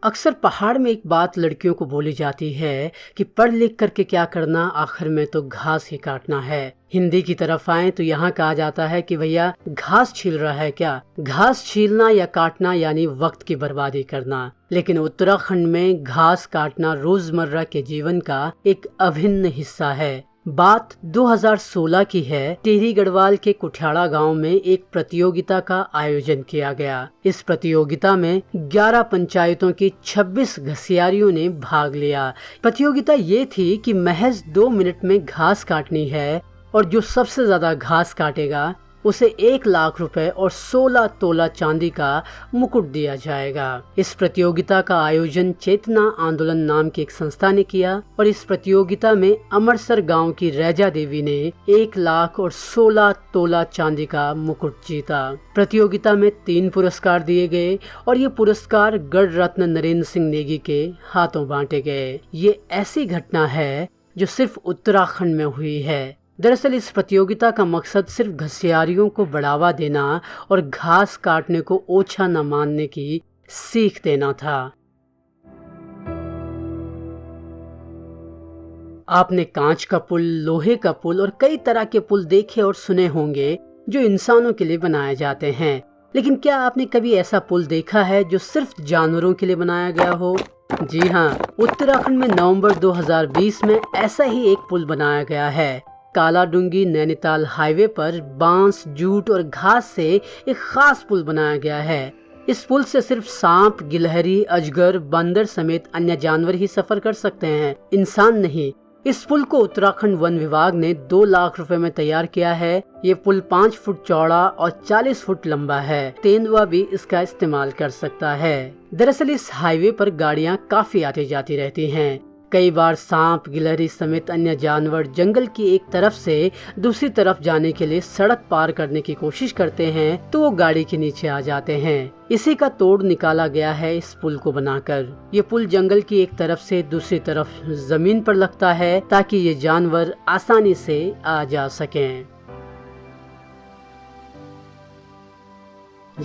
अक्सर पहाड़ में एक बात लड़कियों को बोली जाती है कि पढ़ लिख करके क्या करना, आखिर में तो घास ही काटना है। हिंदी की तरफ आए तो यहाँ कहा जाता है कि भैया घास छील रहा है क्या। घास छीलना या काटना यानी वक्त की बर्बादी करना। लेकिन उत्तराखंड में घास काटना रोजमर्रा के जीवन का एक अभिन्न हिस्सा है। बात 2016 की है। टिहरी गढ़वाल के कुठियाड़ा गांव में एक प्रतियोगिता का आयोजन किया गया। इस प्रतियोगिता में 11 पंचायतों की 26 घसियारियों ने भाग लिया। प्रतियोगिता ये थी कि महज 2 मिनट में घास काटनी है और जो सबसे ज्यादा घास काटेगा उसे 1 लाख रुपए और 16 तोला चांदी का मुकुट दिया जाएगा। इस प्रतियोगिता का आयोजन चेतना आंदोलन नाम की एक संस्था ने किया और इस प्रतियोगिता में अमरसर गांव की रैजा देवी ने 1 लाख और 16 तोला चांदी का मुकुट जीता। प्रतियोगिता में 3 पुरस्कार दिए गए और ये पुरस्कार गढ़ रत्न नरेंद्र सिंह नेगी के हाथों बांटे गए। ये ऐसी घटना है जो सिर्फ उत्तराखंड में हुई है। दरअसल इस प्रतियोगिता का मकसद सिर्फ घसियारियों को बढ़ावा देना और घास काटने को ओछा न मानने की सीख देना था। आपने कांच का पुल, लोहे का पुल और कई तरह के पुल देखे और सुने होंगे जो इंसानों के लिए बनाए जाते हैं। लेकिन क्या आपने कभी ऐसा पुल देखा है जो सिर्फ जानवरों के लिए बनाया गया हो? जी हाँ, उत्तराखंड में नवंबर 2020 में ऐसा ही एक पुल बनाया गया है। कालाडूंगी नैनीताल हाईवे पर बांस, जूट और घास से एक खास पुल बनाया गया है। इस पुल से सिर्फ सांप, गिलहरी, अजगर, बंदर समेत अन्य जानवर ही सफर कर सकते हैं, इंसान नहीं। इस पुल को उत्तराखंड वन विभाग ने 2 लाख रुपए में तैयार किया है। ये पुल 5 फुट चौड़ा और 40 फुट लंबा है। तेंदुआ भी इसका इस्तेमाल कर सकता है। दरअसल इस हाईवे पर गाड़ियाँ काफी आती जाती रहती हैं। कई बार सांप, गिलहरी समेत अन्य जानवर जंगल की एक तरफ से दूसरी तरफ जाने के लिए सड़क पार करने की कोशिश करते हैं तो वो गाड़ी के नीचे आ जाते हैं। इसी का तोड़ निकाला गया है इस पुल को बनाकर। ये पुल जंगल की एक तरफ से दूसरी तरफ जमीन पर लगता है ताकि ये जानवर आसानी से आ जा सकें।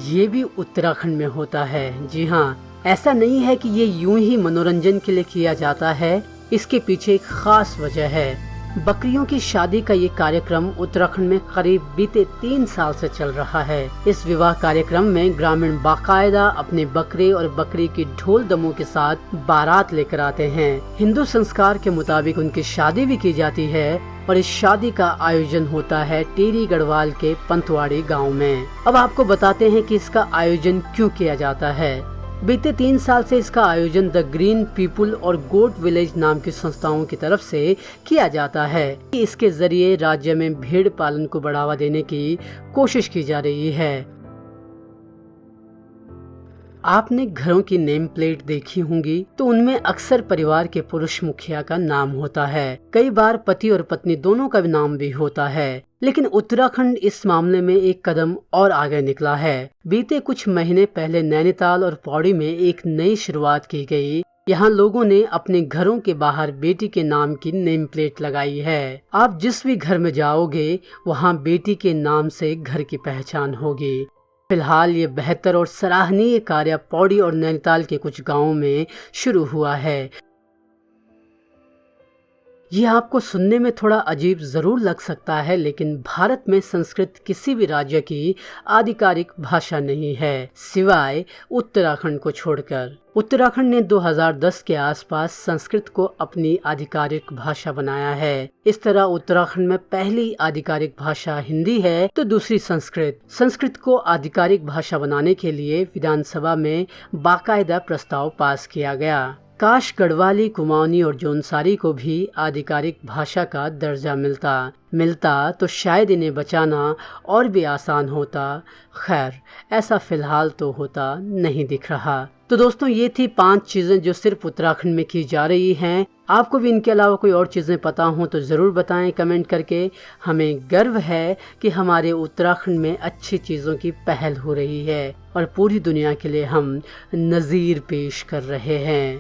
ये भी उत्तराखंड में होता है। जी हाँ, ऐसा नहीं है कि ये यूं ही मनोरंजन के लिए किया जाता है। इसके पीछे एक खास वजह है। बकरियों की शादी का ये कार्यक्रम उत्तराखंड में करीब बीते 3 साल से चल रहा है। इस विवाह कार्यक्रम में ग्रामीण बाकायदा अपने बकरे और बकरी की ढोल दमों के साथ बारात लेकर आते हैं। हिंदू संस्कार के मुताबिक उनकी शादी भी की जाती है और इस शादी का आयोजन होता है टिहरी गढ़वाल के पंथवाड़ी गाँव में। अब आपको बताते हैं कि इसका आयोजन क्यों किया जाता है। बीते 3 साल से इसका आयोजन द ग्रीन पीपुल और गोट विलेज नाम की संस्थाओं की तरफ से किया जाता है। इसके जरिए राज्य में भेड़ पालन को बढ़ावा देने की कोशिश की जा रही है। आपने घरों की नेम प्लेट देखी होंगी तो उनमें अक्सर परिवार के पुरुष मुखिया का नाम होता है। कई बार पति और पत्नी दोनों का नाम भी होता है। लेकिन उत्तराखंड इस मामले में एक कदम और आगे निकला है। बीते कुछ महीने पहले नैनीताल और पौड़ी में एक नई शुरुआत की गई। यहाँ लोगों ने अपने घरों के बाहर बेटी के नाम की नेम प्लेट लगाई है। आप जिस भी घर में जाओगे वहाँ बेटी के नाम से घर की पहचान होगी। फिलहाल ये बेहतर और सराहनीय कार्य पौड़ी और नैनीताल के कुछ गांवों में शुरू हुआ है। ये आपको सुनने में थोड़ा अजीब जरूर लग सकता है, लेकिन भारत में संस्कृत किसी भी राज्य की आधिकारिक भाषा नहीं है, सिवाय उत्तराखंड को छोड़कर। उत्तराखंड ने 2010 के आसपास संस्कृत को अपनी आधिकारिक भाषा बनाया है। इस तरह उत्तराखंड में पहली आधिकारिक भाषा हिंदी है तो दूसरी संस्कृत। संस्कृत को आधिकारिक भाषा बनाने के लिए विधानसभा में बाकायदा प्रस्ताव पास किया गया। काश गढ़वाली, कुमाऊनी और जौनसारी को भी आधिकारिक भाषा का दर्जा मिलता तो शायद इन्हें बचाना और भी आसान होता। खैर, ऐसा फिलहाल तो होता नहीं दिख रहा। तो दोस्तों, ये थी 5 चीजें जो सिर्फ उत्तराखंड में की जा रही हैं। आपको भी इनके अलावा कोई और चीजें पता हो तो जरूर बताएं कमेंट करके। हमें गर्व है कि हमारे उत्तराखंड में अच्छी चीजों की पहल हो रही है और पूरी दुनिया के लिए हम नजीर पेश कर रहे हैं।